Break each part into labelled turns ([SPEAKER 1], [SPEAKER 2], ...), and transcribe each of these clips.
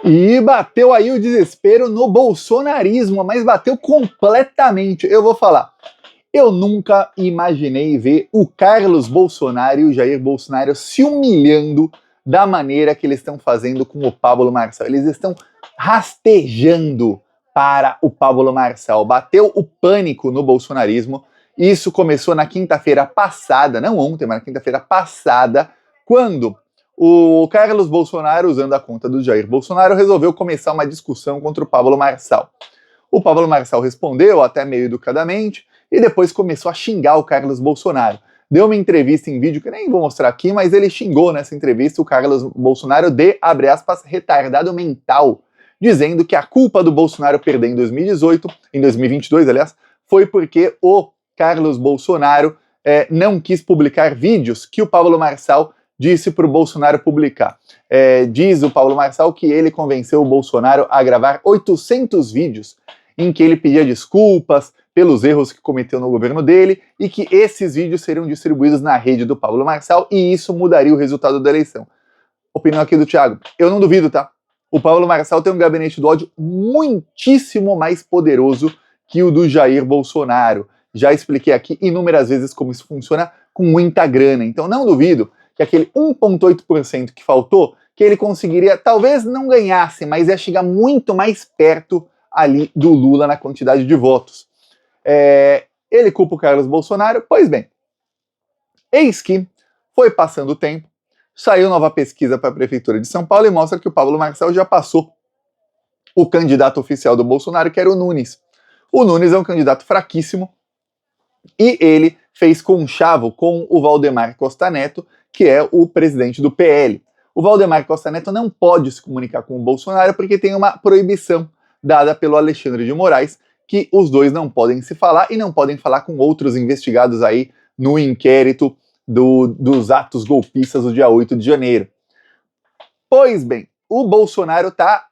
[SPEAKER 1] E bateu aí o desespero no bolsonarismo, mas bateu completamente. Eu vou falar, eu nunca imaginei ver o Carlos Bolsonaro e o Jair Bolsonaro se humilhando da maneira que eles estão fazendo com o Pablo Marçal. Eles estão rastejando para o Pablo Marçal. Bateu o pânico no bolsonarismo. Isso começou na quinta-feira passada, não ontem, mas na quinta-feira passada, quando o Carlos Bolsonaro, usando a conta do Jair Bolsonaro, resolveu começar uma discussão contra o Pablo Marçal. O Pablo Marçal respondeu, até meio educadamente, e depois começou a xingar o Carlos Bolsonaro. Deu uma entrevista em vídeo, que nem vou mostrar aqui, mas ele xingou nessa entrevista o Carlos Bolsonaro de, abre aspas, retardado mental, dizendo que a culpa do Bolsonaro perder em 2018, em 2022, aliás, foi porque o Carlos Bolsonaro não quis publicar vídeos que o Pablo Marçal disse para o Bolsonaro publicar. Diz o Pablo Marçal que ele convenceu o Bolsonaro a gravar 800 vídeos em que ele pedia desculpas pelos erros que cometeu no governo dele e que esses vídeos seriam distribuídos na rede do Pablo Marçal e isso mudaria o resultado da eleição. Opinião aqui do Thiago. Eu não duvido, tá? O Pablo Marçal tem um gabinete do ódio muitíssimo mais poderoso que o do Jair Bolsonaro. Já expliquei aqui inúmeras vezes como isso funciona com muita grana. Então não duvido que aquele 1,8% que faltou, que ele conseguiria, talvez não ganhasse, mas ia chegar muito mais perto ali do Lula na quantidade de votos. Ele culpa o Carlos Bolsonaro? Pois bem, eis que foi passando o tempo, saiu nova pesquisa para a Prefeitura de São Paulo e mostra que o Pablo Marçal já passou o candidato oficial do Bolsonaro, que era o Nunes. O Nunes é um candidato fraquíssimo e ele fez conchavo com o Valdemar Costa Neto, que é o presidente do PL. O Valdemar Costa Neto não pode se comunicar com o Bolsonaro porque tem uma proibição dada pelo Alexandre de Moraes, que os dois não podem se falar e não podem falar com outros investigados aí no inquérito dos atos golpistas do dia 8 de janeiro. Pois bem, o Bolsonaro está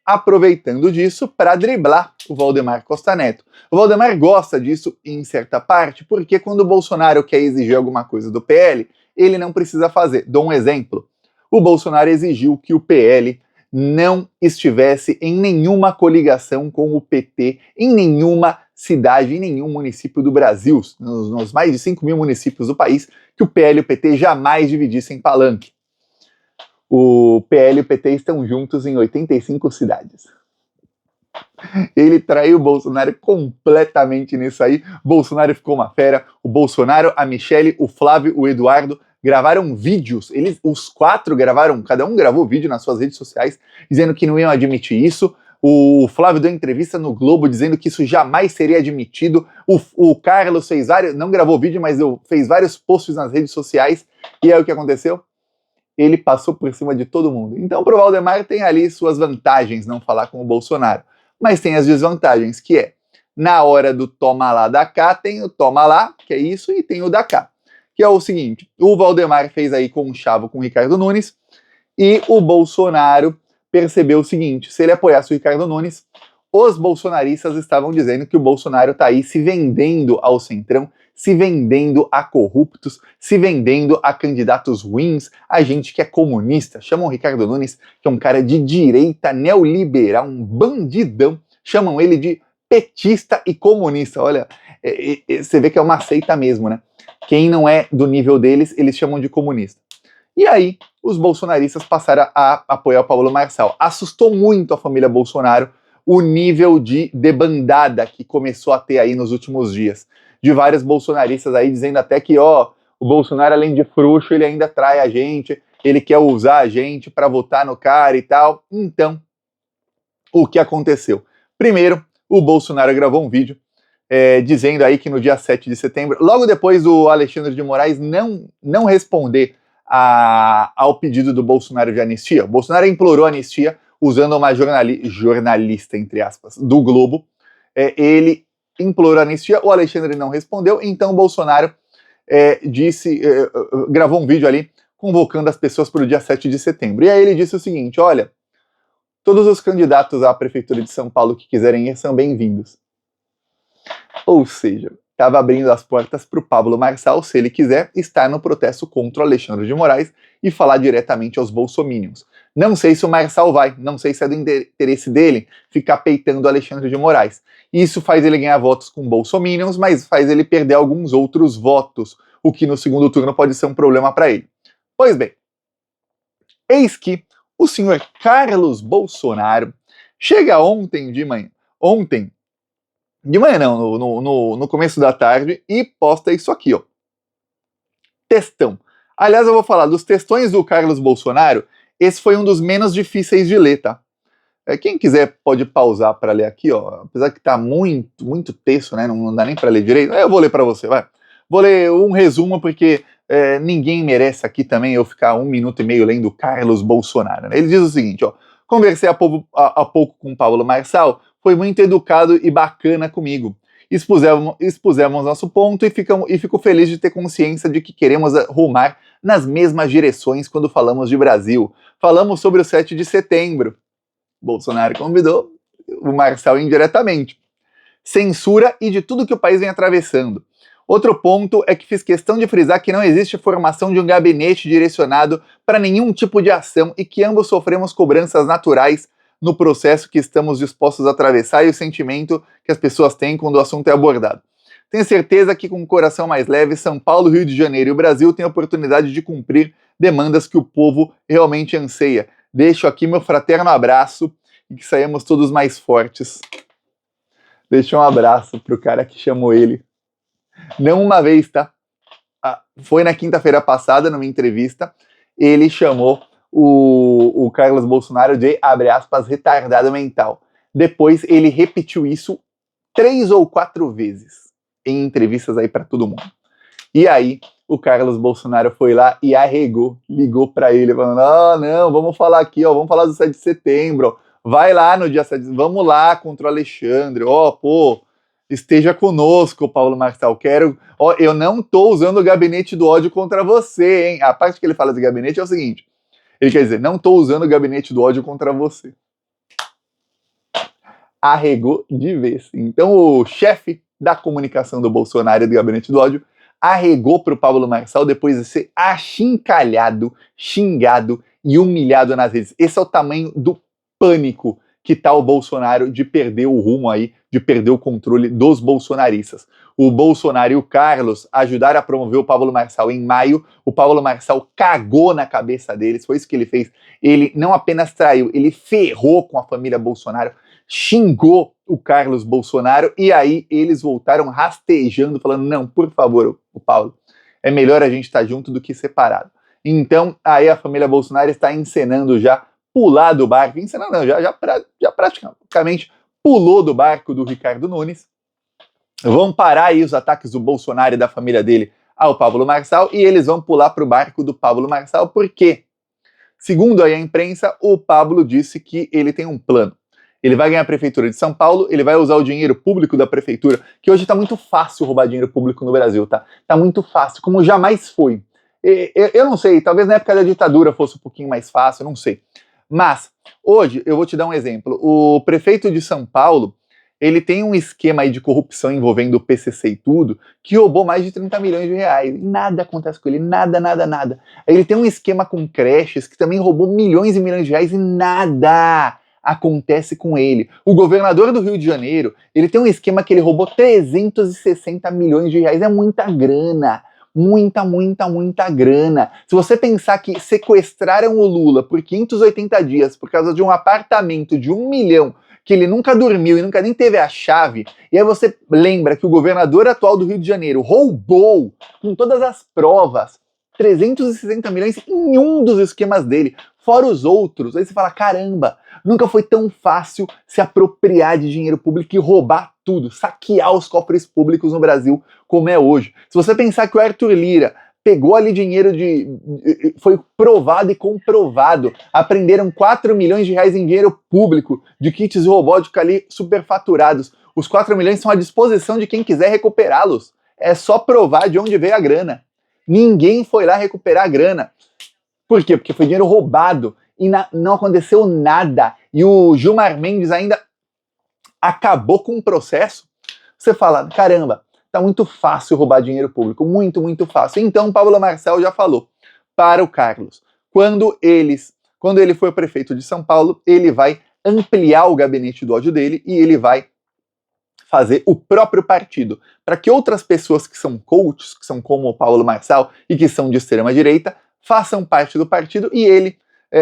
[SPEAKER 1] aproveitando disso para driblar o Valdemar Costa Neto. O Valdemar gosta disso em certa parte, porque quando o Bolsonaro quer exigir alguma coisa do PL, ele não precisa fazer. Dou um exemplo. O Bolsonaro exigiu que o PL não estivesse em nenhuma coligação com o PT, em nenhuma cidade, em nenhum município do Brasil, nos mais de 5 mil municípios do país, que o PL e o PT jamais dividissem palanque. O PL e o PT estão juntos em 85 cidades. Ele traiu o Bolsonaro completamente nisso aí. Bolsonaro ficou uma fera. O Bolsonaro, a Michelle, o Flávio, o Eduardo gravaram vídeos. Os quatro gravaram, cada um gravou vídeo nas suas redes sociais, dizendo que não iam admitir isso. O Flávio deu entrevista no Globo dizendo que isso jamais seria admitido. O Carlos fez vários, não gravou vídeo, mas fez vários posts nas redes sociais. E aí o que aconteceu? Ele passou por cima de todo mundo. Então, pro Valdemar tem ali suas vantagens não falar com o Bolsonaro. Mas tem as desvantagens, que é, na hora do toma lá da cá, tem o toma lá, que é isso, e tem o da cá. Que é o seguinte, o Valdemar fez aí conchavo com o Ricardo Nunes, e o Bolsonaro percebeu o seguinte, se ele apoiasse o Ricardo Nunes, os bolsonaristas estavam dizendo que o Bolsonaro está aí se vendendo ao Centrão, se vendendo a corruptos, se vendendo a candidatos ruins, a gente que é comunista. Chamam o Ricardo Nunes, que é um cara de direita neoliberal, um bandidão. Chamam ele de petista e comunista. Olha, você vê que é uma seita mesmo, né? Quem não é do nível deles, eles chamam de comunista. E aí, os bolsonaristas passaram a apoiar o Pablo Marçal. Assustou muito a família Bolsonaro o nível de debandada que começou a ter aí nos últimos dias. De vários bolsonaristas aí dizendo até que, o Bolsonaro, além de frouxo, ele ainda trai a gente, ele quer usar a gente para votar no cara e tal. Então, o que aconteceu? Primeiro, o Bolsonaro gravou um vídeo dizendo aí que no dia 7 de setembro, logo depois do Alexandre de Moraes não responder ao pedido do Bolsonaro de anistia, o Bolsonaro implorou anistia usando uma jornalista, entre aspas, do Globo. Ele implorou anistia, o Alexandre não respondeu, então o Bolsonaro gravou um vídeo ali convocando as pessoas para o dia 7 de setembro. E aí ele disse o seguinte, olha, todos os candidatos à Prefeitura de São Paulo que quiserem ir são bem-vindos. Ou seja, estava abrindo as portas para o Pablo Marçal, se ele quiser, estar no protesto contra o Alexandre de Moraes e falar diretamente aos bolsominions. Não sei se o Marçal vai, não sei se é do interesse dele ficar peitando o Alexandre de Moraes. Isso faz ele ganhar votos com bolsominions, mas faz ele perder alguns outros votos, o que no segundo turno pode ser um problema para ele. Pois bem, eis que o senhor Carlos Bolsonaro chega ontem de manhã não, no começo da tarde, e posta isso aqui, ó. Textão. Aliás, eu vou falar dos textões do Carlos Bolsonaro, esse foi um dos menos difíceis de ler, tá? Quem quiser pode pausar para ler aqui, ó. Apesar que tá muito texto, né? Não dá nem para ler direito. Eu vou ler para você, vai. Vou ler um resumo, porque ninguém merece aqui também eu ficar 1 minuto e meio lendo Carlos Bolsonaro, né? Ele diz o seguinte, ó. Conversei há pouco com o Paulo Marçal, foi muito educado e bacana comigo. Expusemos nosso ponto e fico feliz de ter consciência de que queremos rumar nas mesmas direções quando falamos de Brasil. Falamos sobre o 7 de setembro. Bolsonaro convidou o Marçal indiretamente. Censura e de tudo que o país vem atravessando. Outro ponto é que fiz questão de frisar que não existe formação de um gabinete direcionado para nenhum tipo de ação e que ambos sofremos cobranças naturais no processo que estamos dispostos a atravessar e o sentimento que as pessoas têm quando o assunto é abordado. Tenho certeza que com o coração mais leve, São Paulo, Rio de Janeiro e o Brasil têm a oportunidade de cumprir demandas que o povo realmente anseia. Deixo aqui meu fraterno abraço e que saímos todos mais fortes. Deixa um abraço pro cara que chamou ele. Não uma vez, tá? Foi na quinta-feira passada, numa entrevista, ele chamou o Carlos Bolsonaro de, abre aspas, retardado mental. Depois ele repetiu isso 3 ou 4 vezes em entrevistas aí para todo mundo. E aí o Carlos Bolsonaro foi lá e arregou, ligou para ele, falando, não, vamos falar aqui, ó, vamos falar do 7 de setembro, ó. Vai lá no dia 7, vamos lá contra o Alexandre, ó, pô, esteja conosco, Paulo Marçal, eu não tô usando o gabinete do ódio contra você, hein? A parte que ele fala de gabinete é o seguinte, ele quer dizer, não tô usando o gabinete do ódio contra você. Arregou de vez. Então o chefe da comunicação do Bolsonaro e do gabinete do ódio arregou pro Pablo Marçal depois de ser achincalhado, xingado e humilhado nas redes. Esse é o tamanho do pânico que tá o Bolsonaro de perder o rumo aí, de perder o controle dos bolsonaristas. O Bolsonaro e o Carlos ajudaram a promover o Pablo Marçal em maio. O Pablo Marçal cagou na cabeça deles, foi isso que ele fez. Ele não apenas traiu, ele ferrou com a família Bolsonaro, xingou o Carlos Bolsonaro e aí eles voltaram rastejando, falando, não, por favor, o Paulo, é melhor a gente estar junto do que separado. Então, aí a família Bolsonaro está encenando já pular do barco, encenando não, já praticamente pulou do barco do Ricardo Nunes, vão parar aí os ataques do Bolsonaro e da família dele ao Pablo Marçal e eles vão pular para o barco do Pablo Marçal, porque, segundo aí a imprensa, o Pablo disse que ele tem um plano. Ele vai ganhar a prefeitura de São Paulo, ele vai usar o dinheiro público da prefeitura, que hoje tá muito fácil roubar dinheiro público no Brasil, tá? Tá muito fácil, como jamais foi. Eu não sei, talvez na época da ditadura fosse um pouquinho mais fácil, não sei. Mas, hoje, eu vou te dar um exemplo. O prefeito de São Paulo, ele tem um esquema aí de corrupção envolvendo o PCC e tudo, que roubou mais de 30 milhões de reais. Nada acontece com ele, nada. Ele tem um esquema com creches que também roubou milhões e milhões de reais e nada acontece com ele. O governador do Rio de Janeiro, ele tem um esquema que ele roubou 360 milhões de reais. É muita grana. Muita grana. Se você pensar que sequestraram o Lula por 580 dias por causa de um apartamento de 1 milhão que ele nunca dormiu e nunca nem teve a chave, e aí você lembra que o governador atual do Rio de Janeiro roubou, com todas as provas, 360 milhões em um dos esquemas dele, fora os outros, aí você fala, caramba, nunca foi tão fácil se apropriar de dinheiro público e roubar tudo, saquear os cofres públicos no Brasil como é hoje. Se você pensar que o Arthur Lira pegou ali dinheiro foi provado e comprovado, apreenderam 4 milhões de reais em dinheiro público de kits robóticos ali superfaturados. Os 4 milhões são à disposição de quem quiser recuperá-los. É só provar de onde veio a grana. Ninguém foi lá recuperar a grana. Por quê? Porque foi dinheiro roubado e não aconteceu nada. E o Gilmar Mendes ainda acabou com o processo. Você fala, caramba, tá muito fácil roubar dinheiro público, muito fácil. Então, Pablo Marçal já falou para o Carlos, quando eles quando ele for prefeito de São Paulo, ele vai ampliar o gabinete do ódio dele e ele vai fazer o próprio partido, para que outras pessoas que são coaches, que são como o Paulo Marçal e que são de extrema-direita, façam parte do partido e ele,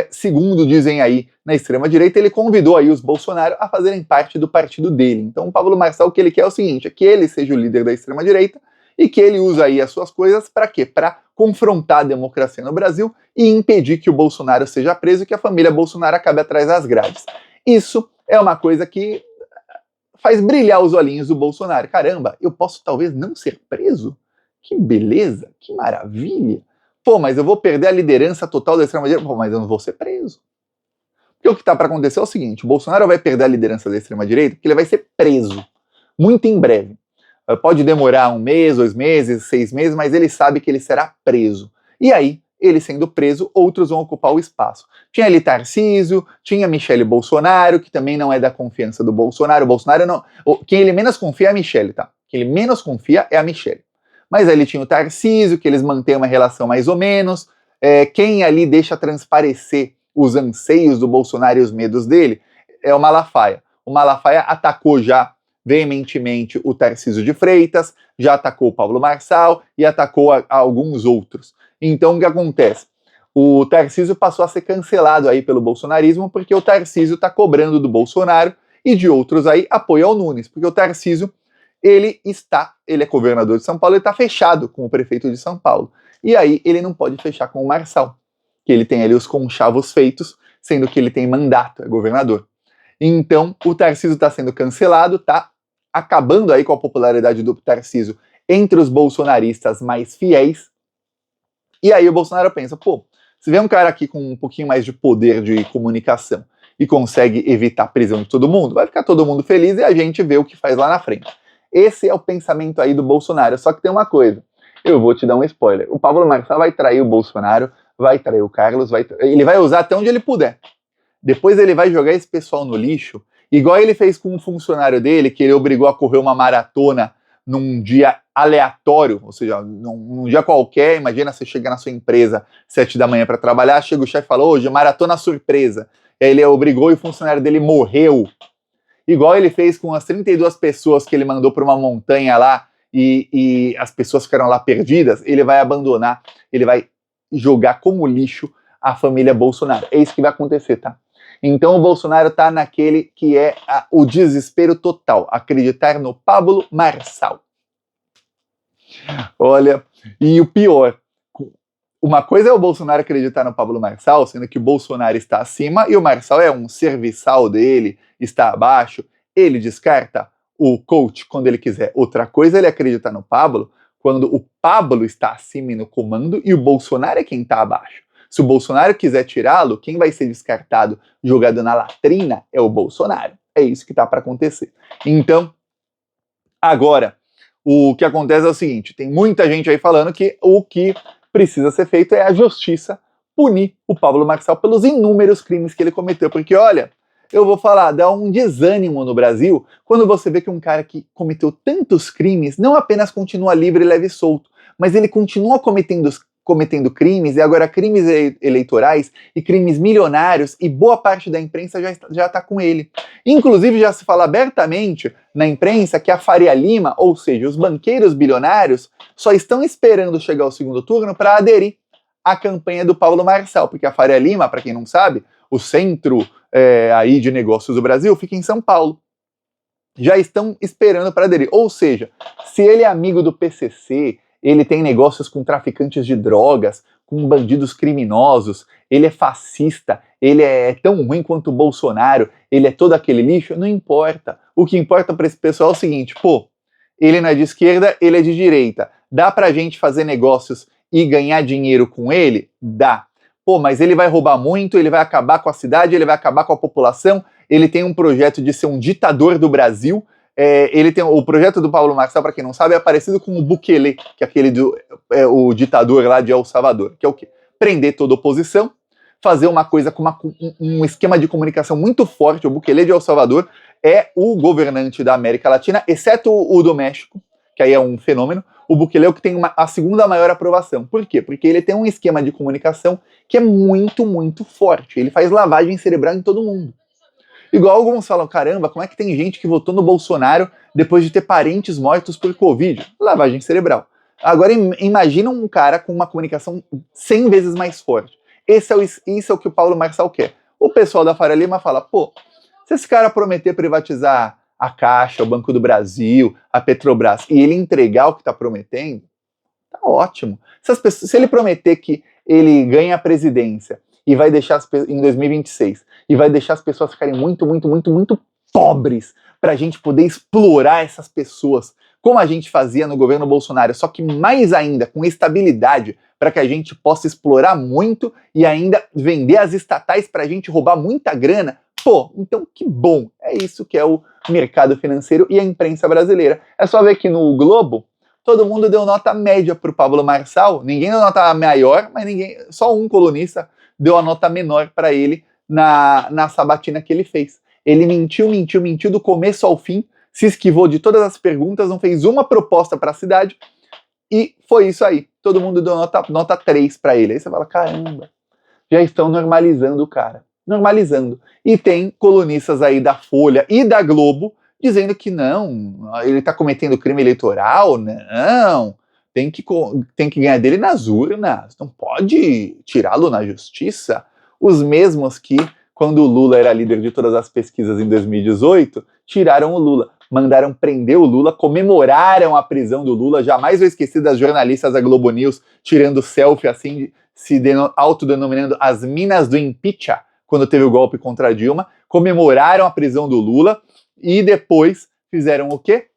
[SPEAKER 1] segundo dizem aí na extrema-direita, ele convidou aí os Bolsonaro a fazerem parte do partido dele. Então o Paulo Marçal, o que ele quer é o seguinte, é que ele seja o líder da extrema-direita e que ele use aí as suas coisas para quê? Para confrontar a democracia no Brasil e impedir que o Bolsonaro seja preso e que a família Bolsonaro acabe atrás das grades. Isso é uma coisa que faz brilhar os olhinhos do Bolsonaro. Caramba, eu posso talvez não ser preso? Que beleza, que maravilha. Pô, mas eu vou perder a liderança total da extrema-direita? Pô, mas eu não vou ser preso. Porque o que está para acontecer é o seguinte, o Bolsonaro vai perder a liderança da extrema-direita porque ele vai ser preso, muito em breve. Pode demorar 1 mês, 2 meses, 6 meses, mas ele sabe que ele será preso. E aí, ele sendo preso, outros vão ocupar o espaço. Tinha ali Tarcísio, tinha Michele Bolsonaro, que também não é da confiança do Bolsonaro. O Bolsonaro não. Quem ele menos confia é a Michele, tá? Quem ele menos confia é a Michele. Mas aí ele tinha o Tarcísio, que eles mantêm uma relação mais ou menos. Quem ali deixa transparecer os anseios do Bolsonaro e os medos dele é o Malafaia. O Malafaia atacou já veementemente o Tarcísio de Freitas, já atacou o Paulo Marçal e atacou a alguns outros. Então o que acontece? O Tarcísio passou a ser cancelado aí pelo bolsonarismo porque o Tarcísio está cobrando do Bolsonaro e de outros aí apoio ao Nunes, porque o Tarcísio ele é governador de São Paulo, ele está fechado com o prefeito de São Paulo. E aí ele não pode fechar com o Marçal, que ele tem ali os conchavos feitos, sendo que ele tem mandato, é governador. Então o Tarcísio está sendo cancelado, tá acabando aí com a popularidade do Tarcísio entre os bolsonaristas mais fiéis. E aí o Bolsonaro pensa, pô, se vê um cara aqui com um pouquinho mais de poder de comunicação e consegue evitar a prisão de todo mundo, vai ficar todo mundo feliz e a gente vê o que faz lá na frente. Esse é o pensamento aí do Bolsonaro, só que tem uma coisa, eu vou te dar um spoiler, o Pablo Marçal vai trair o Bolsonaro, vai trair o Carlos, ele vai usar até onde ele puder. Depois ele vai jogar esse pessoal no lixo, igual ele fez com um funcionário dele, que ele obrigou a correr uma maratona num dia aleatório, ou seja, num dia qualquer. Imagina você chega na sua empresa 7 da manhã para trabalhar, chega o chefe e fala, hoje maratona surpresa. E aí ele obrigou e o funcionário dele morreu. Igual ele fez com as 32 pessoas que ele mandou para uma montanha lá e as pessoas ficaram lá perdidas, ele vai abandonar, ele vai jogar como lixo a família Bolsonaro. É isso que vai acontecer, tá? Então o Bolsonaro tá naquele que é o desespero total, acreditar no Pablo Marçal. Olha, e o pior, uma coisa é o Bolsonaro acreditar no Pablo Marçal, sendo que o Bolsonaro está acima e o Marçal é um serviçal dele, está abaixo, ele descarta o coach quando ele quiser. Outra coisa é ele acreditar no Pablo quando o Pablo está acima e no comando e o Bolsonaro é quem está abaixo. Se o Bolsonaro quiser tirá-lo, quem vai ser descartado, jogado na latrina, é o Bolsonaro. É isso que está para acontecer. Então, agora, o que acontece é o seguinte, tem muita gente aí falando que o que precisa ser feito é a justiça punir o Pablo Marçal pelos inúmeros crimes que ele cometeu. Porque, olha, eu vou falar, dá um desânimo no Brasil quando você vê que um cara que cometeu tantos crimes não apenas continua livre, leve e solto, mas ele continua cometendo crimes, e agora crimes eleitorais e crimes milionários, e boa parte da imprensa já está com ele. Inclusive já se fala abertamente na imprensa que a Faria Lima, ou seja, os banqueiros bilionários, só estão esperando chegar ao segundo turno para aderir à campanha do Pablo Marçal, porque a Faria Lima, para quem não sabe, o centro aí de negócios do Brasil fica em São Paulo. Já estão esperando para aderir. Ou seja, se ele é amigo do PCC, ele tem negócios com traficantes de drogas, com bandidos criminosos, ele é fascista, ele é tão ruim quanto o Bolsonaro, ele é todo aquele lixo, não importa. O que importa para esse pessoal é o seguinte, pô, ele não é de esquerda, ele é de direita. Dá pra gente fazer negócios e ganhar dinheiro com ele? Dá. Pô, mas ele vai roubar muito, ele vai acabar com a cidade, ele vai acabar com a população, ele tem um projeto de ser um ditador do Brasil. Ele tem o projeto do Pablo Marçal, para quem não sabe, é parecido com o Bukele, que é aquele o ditador lá de El Salvador, que é o quê? Prender toda oposição, fazer uma coisa com um esquema de comunicação muito forte. O Bukele de El Salvador é o governante da América Latina, exceto o do México, que aí é um fenômeno. O Bukele é o que tem a segunda maior aprovação. Por quê? Porque ele tem um esquema de comunicação que é muito, muito forte. Ele faz lavagem cerebral em todo mundo. Igual alguns falam, caramba, como é que tem gente que votou no Bolsonaro depois de ter parentes mortos por Covid? Lavagem cerebral. Agora imagina um cara com uma comunicação 100 vezes mais forte. Isso é o que o Paulo Marçal quer. O pessoal da Faria Lima fala, pô, se esse cara prometer privatizar a Caixa, o Banco do Brasil, a Petrobras, e ele entregar o que está prometendo, tá ótimo. Se ele prometer que ele ganha a presidência e vai deixar em 2026 e vai deixar as pessoas ficarem muito, muito, muito, muito pobres para a gente poder explorar essas pessoas, como a gente fazia no governo Bolsonaro, só que mais ainda com estabilidade, para que a gente possa explorar muito e ainda vender as estatais para a gente roubar muita grana. Pô, então que bom. É isso que é o mercado financeiro e a imprensa brasileira. É só ver que no Globo, todo mundo deu nota média para o Pablo Marçal, ninguém deu nota maior, mas só um colunista deu a nota menor para ele na sabatina que ele fez. Ele mentiu do começo ao fim, se esquivou de todas as perguntas, não fez uma proposta para a cidade, e foi isso aí. Todo mundo deu nota 3 para ele. Aí você fala, caramba, já estão normalizando o cara. Normalizando. E tem colunistas aí da Folha e da Globo dizendo que não, ele está cometendo crime eleitoral, não, tem que ganhar dele nas urnas, não pode tirá-lo na justiça. Os mesmos que, quando o Lula era líder de todas as pesquisas em 2018, tiraram o Lula, mandaram prender o Lula, comemoraram a prisão do Lula. Jamais vou esquecer das jornalistas da Globo News tirando selfie assim, autodenominando as minas do impeachment, quando teve o golpe contra a Dilma, comemoraram a prisão do Lula e depois fizeram o quê?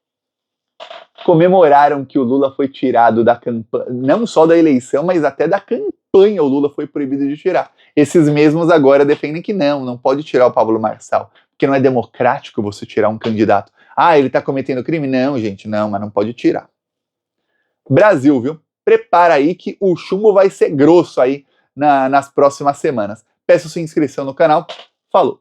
[SPEAKER 1] Comemoraram que o Lula foi tirado da campanha, não só da eleição, mas até da campanha o Lula foi proibido de tirar. Esses mesmos agora defendem que não pode tirar o Pablo Marçal, porque não é democrático você tirar um candidato. Ah, ele tá cometendo crime? Não, gente, não, mas não pode tirar. Brasil, viu? Prepara aí que o chumbo vai ser grosso aí nas próximas semanas. Peço sua inscrição no canal. Falou!